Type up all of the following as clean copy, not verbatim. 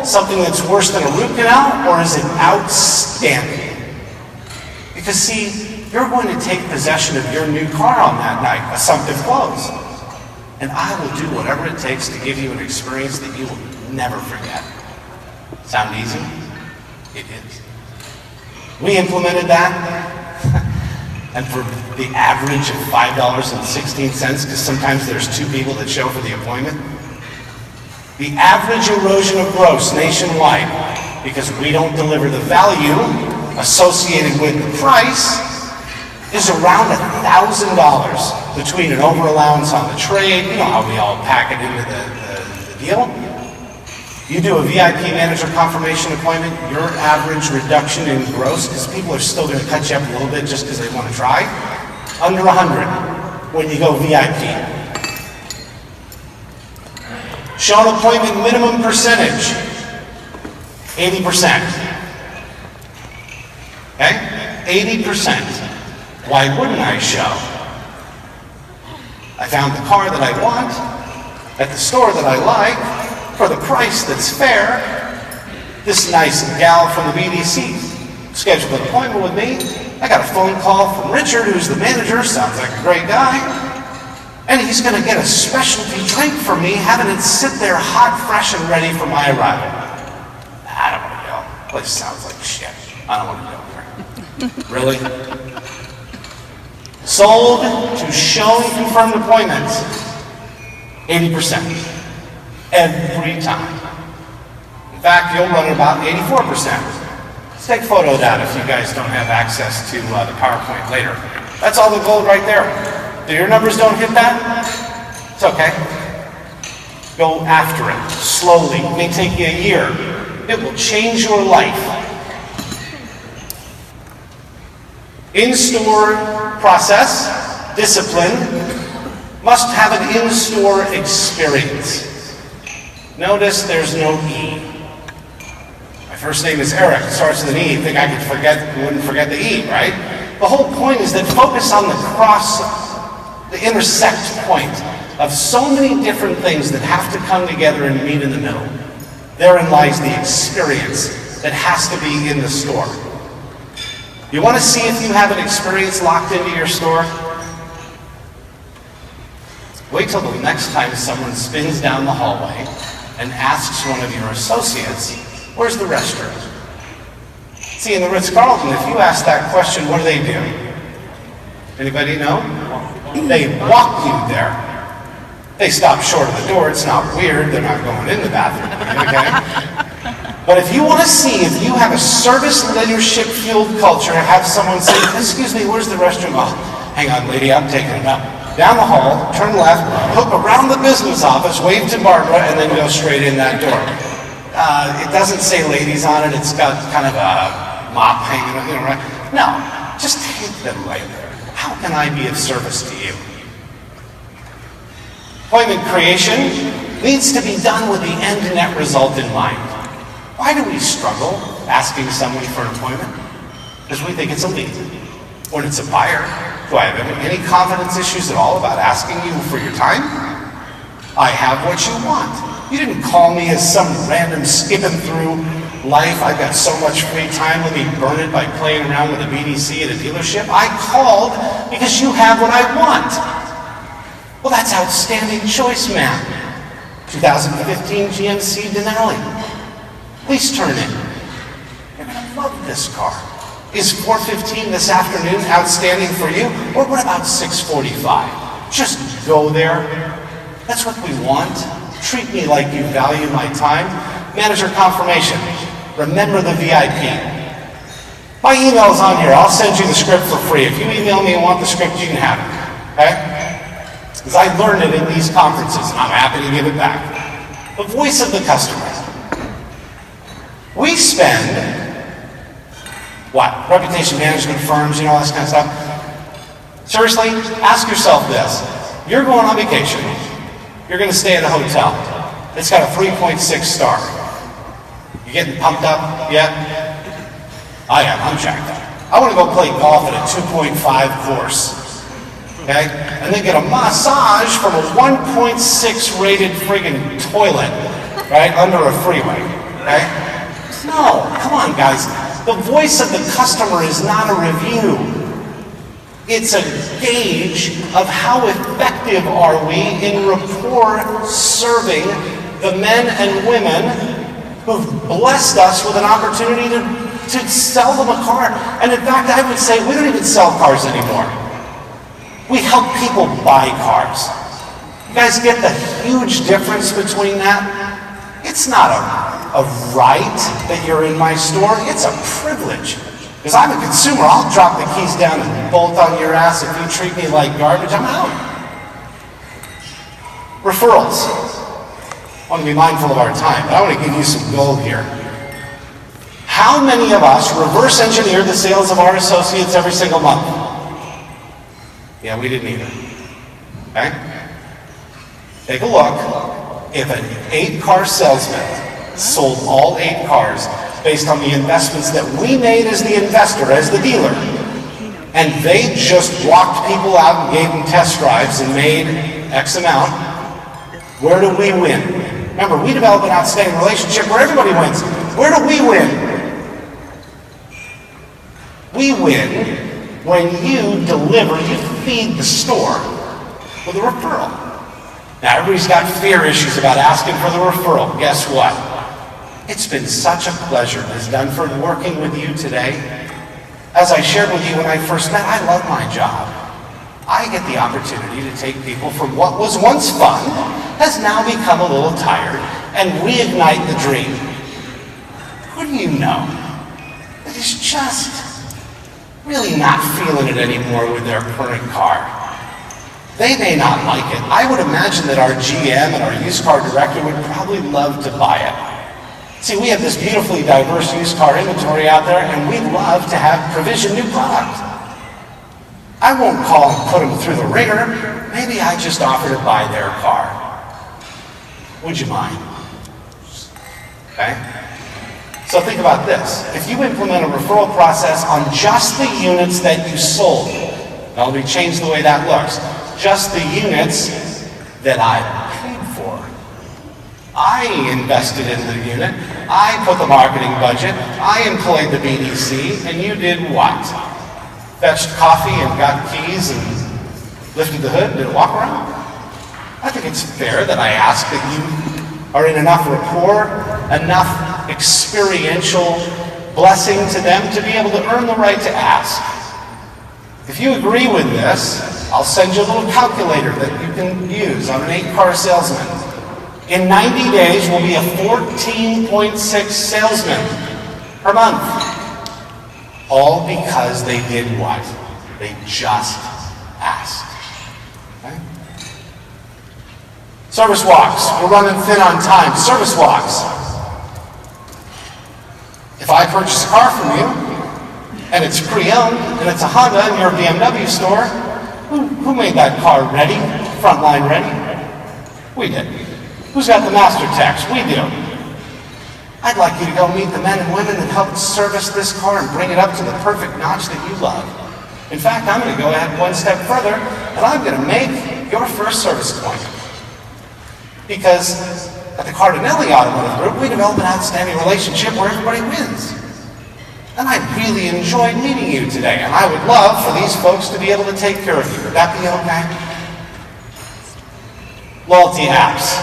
something that's worse than a root canal, or is it outstanding? Because see, you're going to take possession of your new car on that night, assumptive close. And I will do whatever it takes to give you an experience that you will never forget. Sound easy? It is. We implemented that, and for the average of $5.16, because sometimes there's two people that show for the appointment, the average erosion of gross nationwide, because we don't deliver the value associated with the price, is around $1,000 between an over allowance on the trade. You know how we all pack it into the deal. You do a VIP manager confirmation appointment, your average reduction in gross, because people are still going to cut you up a little bit just because they want to try, under 100 when you go VIP. Shown appointment minimum percentage, 80%. Okay? 80%. Why wouldn't I show? I found the car that I want, at the store that I like, for the price that's fair. This nice gal from the BDC scheduled an appointment with me. I got a phone call from Richard, who's the manager, sounds like a great guy. And he's going to get a specialty drink for me, having it sit there hot, fresh, and ready for my arrival. I don't want to go. Place sounds like shit. I don't want to go there. Really? Sold to shown confirmed appointments, 80%. Every time. In fact, you'll run about 84%. Let's take a photo of that if you guys don't have access to the PowerPoint later. That's all the gold right there. If your numbers don't hit that, it's okay. Go after it, slowly. It may take you a year. It will change your life. In-store process, discipline, must have an in-store experience. Notice there's no E. My first name is Erich, it starts with an E. You'd think I wouldn't forget the E, right? The whole point is that focus on the intersect point of so many different things that have to come together and meet in the middle. Therein lies the experience that has to be in the store. You want to see if you have an experience locked into your store? Wait till the next time someone spins down the hallway and asks one of your associates, where's the restroom? See, in the Ritz-Carlton, if you ask that question, what do? Anybody know? They walk you there. They stop short of the door. It's not weird. They're not going in the bathroom, okay? But if you want to see if you have a service leadership-fueled culture, have someone say, excuse me, where's the restroom? Oh, hang on, lady, I'm taking it up. Down the hall, turn left, hook around the business office, wave to Barbara, and then go straight in that door. It doesn't say ladies on it. It's got kind of a mop hanging, right? No, just take them right there. How can I be of service to you? Appointment creation needs to be done with the end net result in mind. Why do we struggle asking someone for an appointment? Because we think it's a lead. When it's a buyer, do I have any confidence issues at all about asking you for your time? I have what you want. You didn't call me as some random skipping through life. I've got so much free time, let me burn it by playing around with a BDC at a dealership. I called because you have what I want. Well, that's outstanding choice, ma'am. 2015 GMC Denali. Please turn in. You're going to love this car. Is 4:15 this afternoon outstanding for you? Or what about 6:45? Just go there. That's what we want. Treat me like you value my time. Manager confirmation. Remember the VIP. My email's on here. I'll send you the script for free. If you email me and want the script, you can have it. Okay? Because I learned it in these conferences, and I'm happy to give it back. The voice of the customer. We spend, what? Reputation management firms, all this kind of stuff. Seriously, ask yourself this. You're going on vacation. You're going to stay at a hotel. It's got a 3.6 star. You getting pumped up yet? I am. I'm jacked up. I want to go play golf at a 2.5 course. Okay? And then get a massage from a 1.6 rated friggin' toilet, right, under a freeway. okay? No, come on guys. The voice of the customer is not a review. It's a gauge of how effective are we in rapport serving the men and women who've blessed us with an opportunity to sell them a car. And in fact, I would say we don't even sell cars anymore. We help people buy cars. You guys get the huge difference between that? It's not a right that you're in my store, it's a privilege. Because I'm a consumer, I'll drop the keys down and bolt on your ass if you treat me like garbage, I'm out. Referrals. I want to be mindful of our time, but I want to give you some gold here. How many of us reverse engineer the sales of our associates every single month? Yeah, we didn't either. Okay? Take a look. If an 8-car salesman sold all 8 cars based on the investments that we made as the investor, as the dealer, and they just walked people out and gave them test drives and made X amount, where do we win? Remember, we develop an outstanding relationship where everybody wins. Where do we win? We win when you deliver, you feed the store with a referral. Now, everybody's got fear issues about asking for the referral. Guess what? It's been such a pleasure, Ms. Dunford, working with you today. As I shared with you when I first met, I love my job. I get the opportunity to take people from what was once fun, has now become a little tired, and reignite the dream. Who do you know that is just really not feeling it anymore with their current car? They may not like it. I would imagine that our GM and our used car director would probably love to buy it. See, we have this beautifully diverse used car inventory out there, and we love to have provision new product. I won't call and put them through the ringer. Maybe I just offer to buy their car. Would you mind? Okay? So think about this. If you implement a referral process on just the units that you sold, now let me change the way that looks. Just the units that I paid for. I invested in the unit, I put the marketing budget, I employed the BDC, and you did what? Fetched coffee and got keys and lifted the hood and did a walk around? I think it's fair that I ask that you are in enough rapport, enough experiential blessing to them to be able to earn the right to ask. If you agree with this, I'll send you a little calculator that you can use on an 8-car salesman. In 90 days, we'll be a 14.6 salesman per month. All because they did what? They just asked. Okay? Service walks. We're running thin on time. Service walks. If I purchase a car from you, and it's pre-owned, and it's a Honda in your BMW store, who made that car ready? Frontline ready? We did. Who's got the master techs? We do. I'd like you to go meet the men and women that helped service this car and bring it up to the perfect notch that you love. In fact, I'm going to go ahead one step further, and I'm going to make your first service appointment. Because at the Cardinelli Automotive Group, we develop an outstanding relationship where everybody wins. And I really enjoyed meeting you today, and I would love for these folks to be able to take care of you. Would that be okay? Loyalty apps.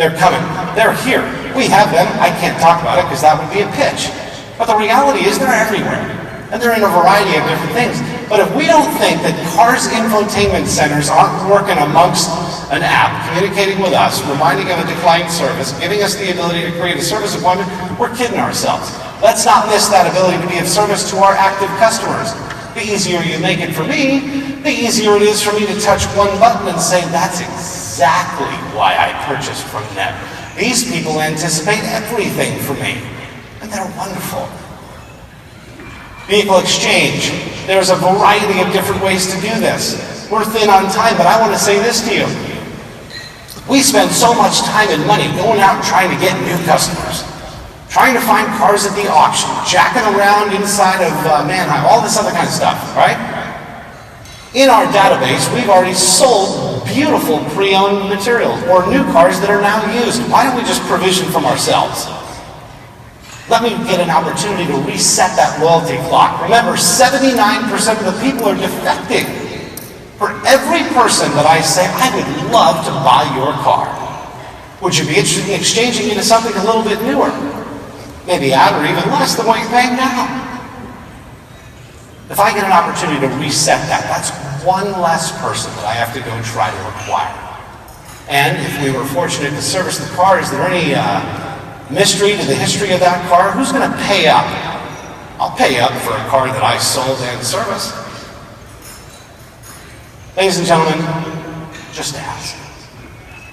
They're coming. They're here. We have them. I can't talk about it because that would be a pitch. But the reality is they're everywhere. And they're in a variety of different things. But if we don't think that cars' infotainment centers aren't working amongst an app, communicating with us, reminding of a declined service, giving us the ability to create a service appointment, we're kidding ourselves. Let's not miss that ability to be of service to our active customers. The easier you make it for me, the easier it is for me to touch one button and say, that's exactly why I purchased from them. These people anticipate everything from me, and they're wonderful. Vehicle exchange. There's a variety of different ways to do this. We're thin on time, but I want to say this to you. We spend so much time and money going out and trying to get new customers. Trying to find cars at the auction, jacking around inside of Manheim, all this other kind of stuff, right? In our database, we've already sold beautiful pre-owned materials or new cars that are now used. Why don't we just provision from ourselves? Let me get an opportunity to reset that loyalty clock. Remember, 79% of the people are defecting. For every person that I say, I would love to buy your car, would you be interested in exchanging into something a little bit newer? Maybe at or even less than what you're paying now. If I get an opportunity to reset that, that's one less person that I have to go try to acquire. And if we were fortunate to service the car, is there any mystery to the history of that car? Who's going to pay up? I'll pay up for a car that I sold and serviced. Ladies and gentlemen, just ask.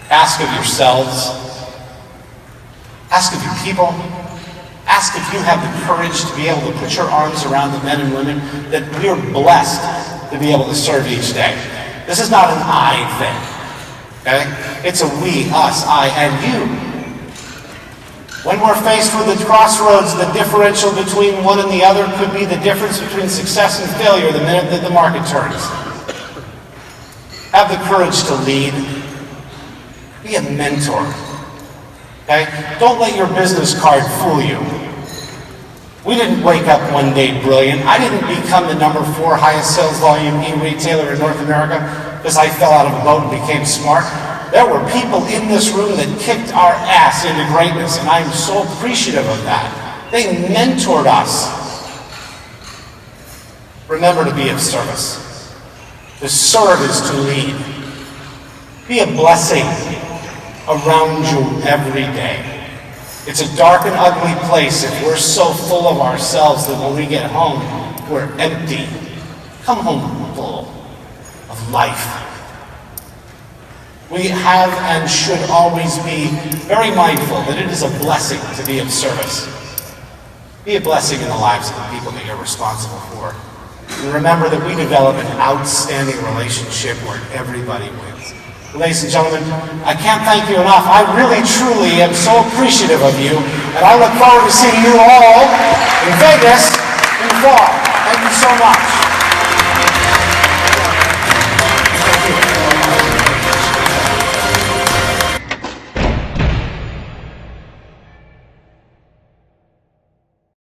Ask of yourselves. Ask of your people. Ask if you have the courage to be able to put your arms around the men and women that we are blessed to be able to serve each day. This is not an I thing. Okay? It's a we, us, I, and you. When we're faced with the crossroads, the differential between one and the other could be the difference between success and failure the minute that the market turns. Have the courage to lead. Be a mentor. Okay? Don't let your business card fool you. We didn't wake up one day brilliant. I didn't become the #4 highest sales volume e-retailer in North America because I fell out of a boat and became smart. There were people in this room that kicked our ass into greatness, and I'm so appreciative of that. They mentored us. Remember to be of service. To serve is to lead. Be a blessing around you every day. It's a dark and ugly place if we're so full of ourselves that when we get home, we're empty. Come home full of life. We have and should always be very mindful that it is a blessing to be of service. Be a blessing in the lives of the people that you're responsible for. And remember that we develop an outstanding relationship where everybody wins. Ladies and gentlemen, I can't thank you enough. I really, truly am so appreciative of you, and I look forward to seeing you all in Vegas in the fall. Thank you so much.